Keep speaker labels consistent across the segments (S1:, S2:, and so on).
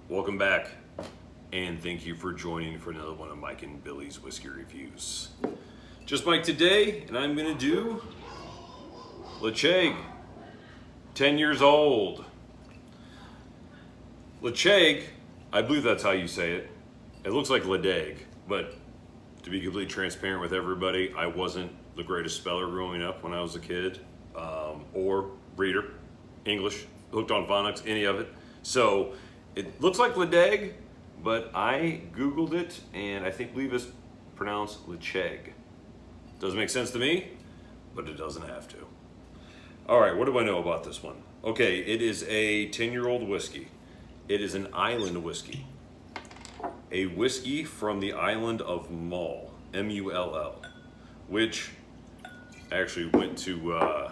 S1: Welcome back, and thank you for joining for another one of Mike and Billy's whiskey reviews. Just Mike today, and I'm gonna do Ledaig, 10 years old. Ledaig, I believe that's how you say it. It looks like Ledaig, but to be completely transparent with everybody, I wasn't the greatest speller growing up when I was a kid, or reader, English, hooked on phonics, any of it. So it looks like Ledaig, but I Googled it and I believe it's pronounced Ledaig. Doesn't make sense to me, but it doesn't have to. All right, what do I know about this one? Okay, it is a 10-year-old whiskey. It is an island whiskey. A whiskey from the island of Mull, M-U-L-L, which I actually went to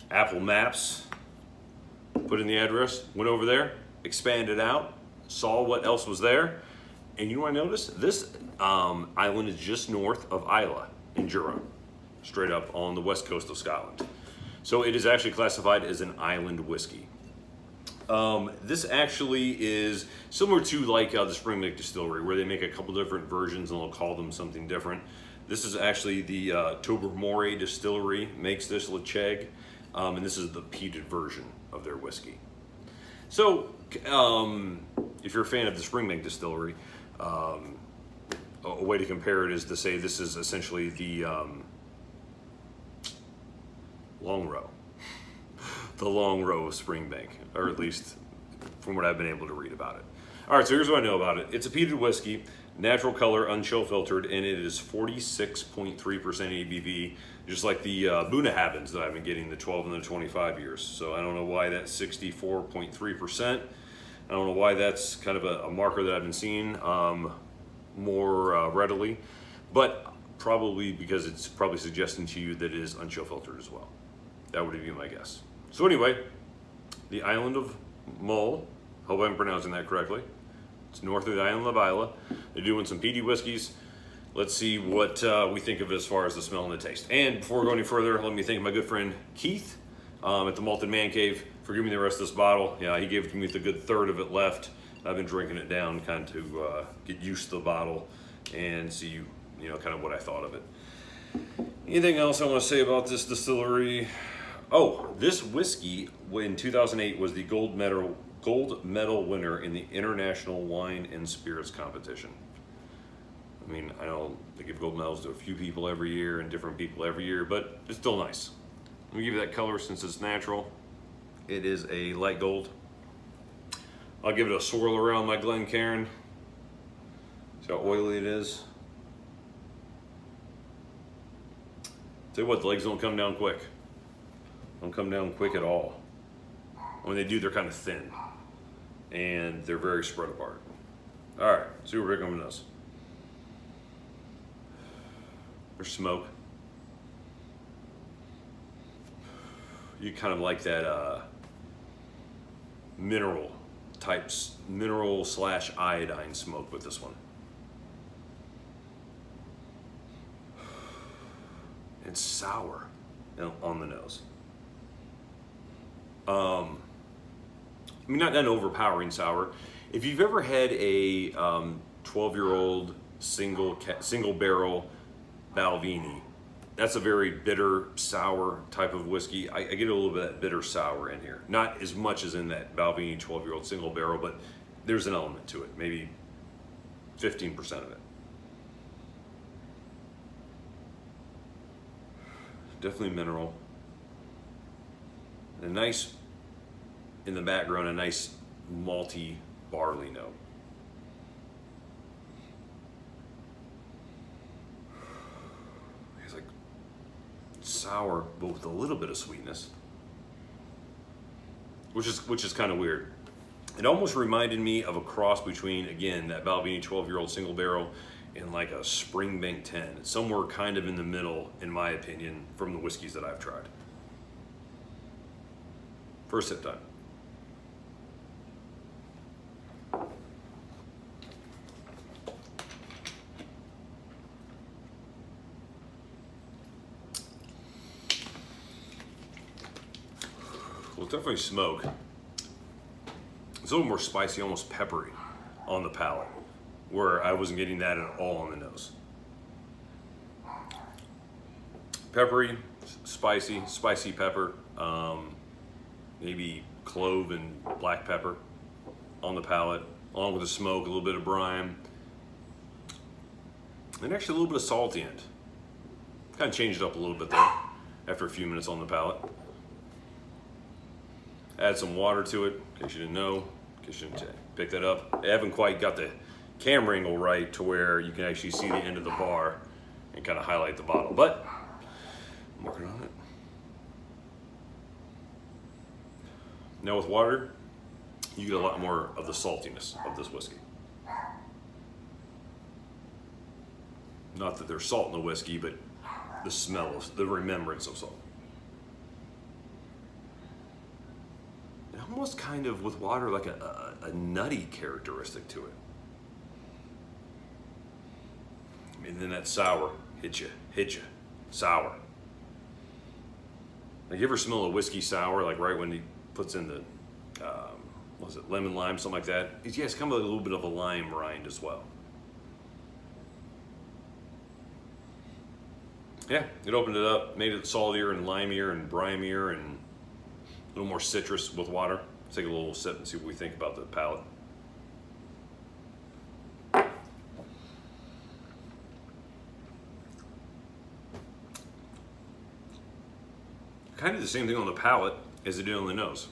S1: Apple Maps, put in the address, went over there, expanded out, saw what else was there, and you know what I noticed? This island is just north of Islay in Jura, straight up on the west coast of Scotland. So it is actually classified as an island whiskey. This actually is similar to like the Springbank distillery, where they make a couple different versions and they'll call them something different. This is actually the Tobermory distillery makes this Ledaig, and this is the peated version of their whiskey. So if you're a fan of the Springbank distillery, a way to compare it is to say this is essentially the long row. The long row of Springbank, or at least from what I've been able to read about it. All right, so here's what I know about it. It's a peated whiskey, natural color, unchill filtered, and it is 46.3% ABV, just like the Bunnahabhains that I've been getting, the 12 and the 25 years. So I don't know why that's 64.3%. I don't know why that's kind of a marker that I've been seeing more readily, but probably because it's probably suggesting to you that it is unchill filtered as well. That would be my guess. So anyway, the island of Mull, hope I'm pronouncing that correctly. It's north of the island of Islay. They're doing some peaty whiskeys. Let's see what we think of it as far as the smell and the taste. And before we go any further, let me thank my good friend Keith at the Malted Man Cave for giving me the rest of this bottle. Yeah, he gave it to me with a good third of it left. I've been drinking it down kind of to get used to the bottle and see, kind of what I thought of it. Anything else I want to say about this distillery? Oh, this whiskey in 2008 was the gold medal winner in the International Wine and Spirits Competition. I mean, I know they give gold medals to a few people every year and different people every year, but it's still nice. Let me give you that color since it's natural. It is a light gold. I'll give it a swirl around my Glencairn. See how oily it is. Tell you what, the legs don't come down quick. Don't come down quick at all. When they do, they're kind of thin and they're very spread apart. All right, see what Rick does. There's smoke. You kind of like that mineral / iodine smoke with this one. It's sour on the nose. I mean, not an overpowering sour. If you've ever had a 12-year-old single barrel Balvenie, that's a very bitter, sour type of whiskey. I get a little bit of that bitter sour in here. Not as much as in that Balvenie 12-year-old single barrel, but there's an element to it, maybe 15% of it. Definitely mineral. A nice, in the background, a nice malty barley note. It's like sour, but with a little bit of sweetness, which is kind of weird. It almost reminded me of a cross between, again, that Balvenie 12-year-old single barrel and like a Springbank 10. It's somewhere kind of in the middle, in my opinion, from the whiskeys that I've tried. First sip time. Well, it's definitely smoke. It's a little more spicy, almost peppery on the palate, where I wasn't getting that at all on the nose. Peppery, spicy pepper, maybe clove and black pepper on the palate, along with the smoke, a little bit of brine, and actually a little bit of salty end. Kind of changed it up a little bit there after a few minutes on the palate. Add some water to it, in case you didn't know, in case you didn't pick that up. I haven't quite got the camera angle right to where you can actually see the end of the bar and kind of highlight the bottle, but I'm working on it. Now with water, you get a lot more of the saltiness of this whiskey. Not that there's salt in the whiskey, but the smell of, the remembrance of salt. And almost kind of with water like a nutty characteristic to it. And then that sour hit you, sour. Like you ever smell a whiskey sour, like right when he puts in the, what was it, lemon lime, something like that? Yeah, it's kind of like a little bit of a lime rind as well. Yeah, it opened it up, made it saltier and limier and brimier and a little more citrus with water. Let's take a little sip and see what we think about the palate. Kind of the same thing on the palate as it did on the nose.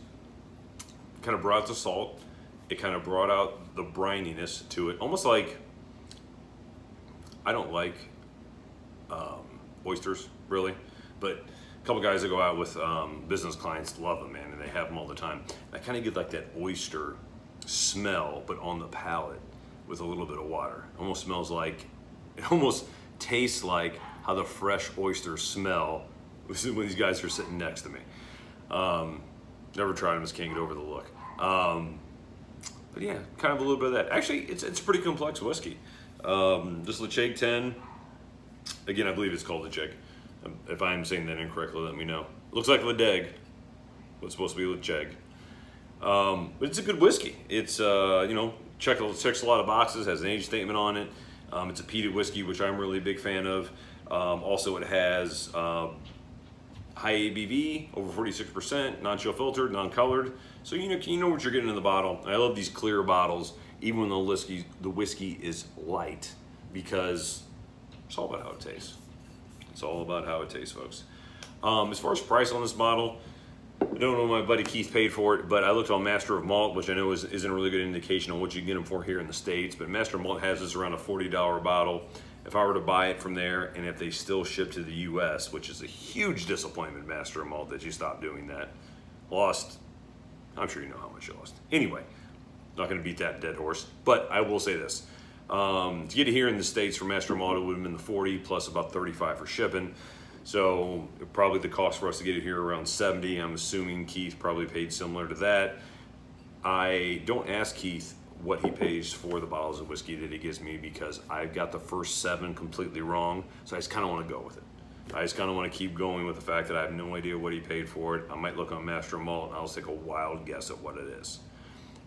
S1: Kind of brought out the salt. It kind of brought out the brininess to it. Almost like, I don't like oysters, really, but a couple guys that go out with business clients love them, man, and they have them all the time. I kind of get like that oyster smell, but on the palate with a little bit of water. Almost smells like, it almost tastes like how the fresh oysters smell when these guys are sitting next to me. Never tried them, just can't get over the look. But yeah, kind of a little bit of that. Actually, it's a pretty complex whiskey. This Ledaig 10, again, I believe it's called Ledaig. If I'm saying that incorrectly, let me know. It looks like Ledaig, but it's supposed to be Ledaig. But it's a good whiskey. It's, you know, checks a lot of boxes, has an age statement on it. It's a peated whiskey, which I'm really a big fan of. Also, it has high ABV, over 46%, non-chill filtered, non-colored. So you know what you're getting in the bottle. I love these clear bottles, even when the whiskey is light, because it's all about how it tastes. It's all about how it tastes, folks. As far as price on this bottle, I don't know what my buddy Keith paid for it, but I looked on Master of Malt, which I know isn't a really good indication on what you can get them for here in the States, but Master of Malt has this around a $40 bottle. If I were to buy it from there, and if they still ship to the US, which is a huge disappointment, Master of Malt, that you stopped doing that. Lost, I'm sure you know how much you lost. Anyway, not gonna beat that dead horse, but I will say this. To get it here in the States from Master of Malt, it would have been the 40 plus about 35 for shipping. So probably the cost for us to get it here around 70. I'm assuming Keith probably paid similar to that. I don't ask Keith what he pays for the bottles of whiskey that he gives me, because I've got the first 7 completely wrong. So I just kind of want to go with it. I just kind of want to keep going with the fact that I have no idea what he paid for it. I might look on Master of Malt and I'll take a wild guess at what it is.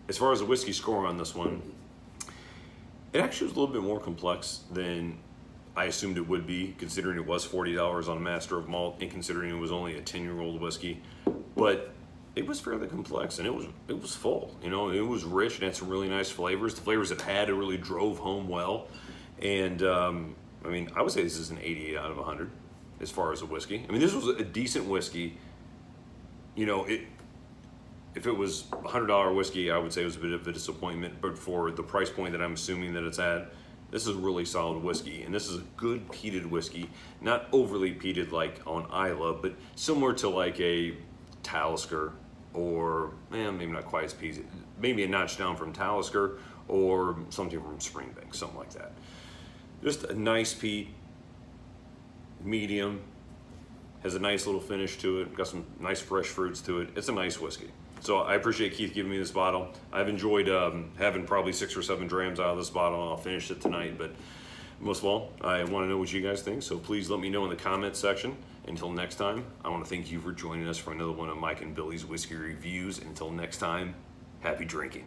S1: As far as the whiskey score on this one, it actually was a little bit more complex than I assumed it would be, considering it was $40 on Master of Malt and considering it was only a 10-year-old whiskey. But it was fairly complex, and it was full. You know, it was rich and had some really nice flavors. The flavors it had, it really drove home well. And I mean, I would say this is an 88 out of 100 as far as a whiskey. I mean, this was a decent whiskey. You know, if it was a $100 whiskey, I would say it was a bit of a disappointment. But for the price point that I'm assuming that it's at, this is a really solid whiskey, and this is a good peated whiskey. Not overly peated like on Isla, but similar to like a Talisker, or maybe not quite as peated, maybe a notch down from Talisker, or something from Springbank, something like that. Just a nice peat, medium, has a nice little finish to it, got some nice fresh fruits to it. It's a nice whiskey. So I appreciate Keith giving me this bottle. I've enjoyed having probably 6 or 7 drams out of this bottle, and I'll finish it tonight. But most of all, I want to know what you guys think, so please let me know in the comments section. Until next time, I want to thank you for joining us for another one of Mike and Billy's Whiskey Reviews. Until next time, happy drinking.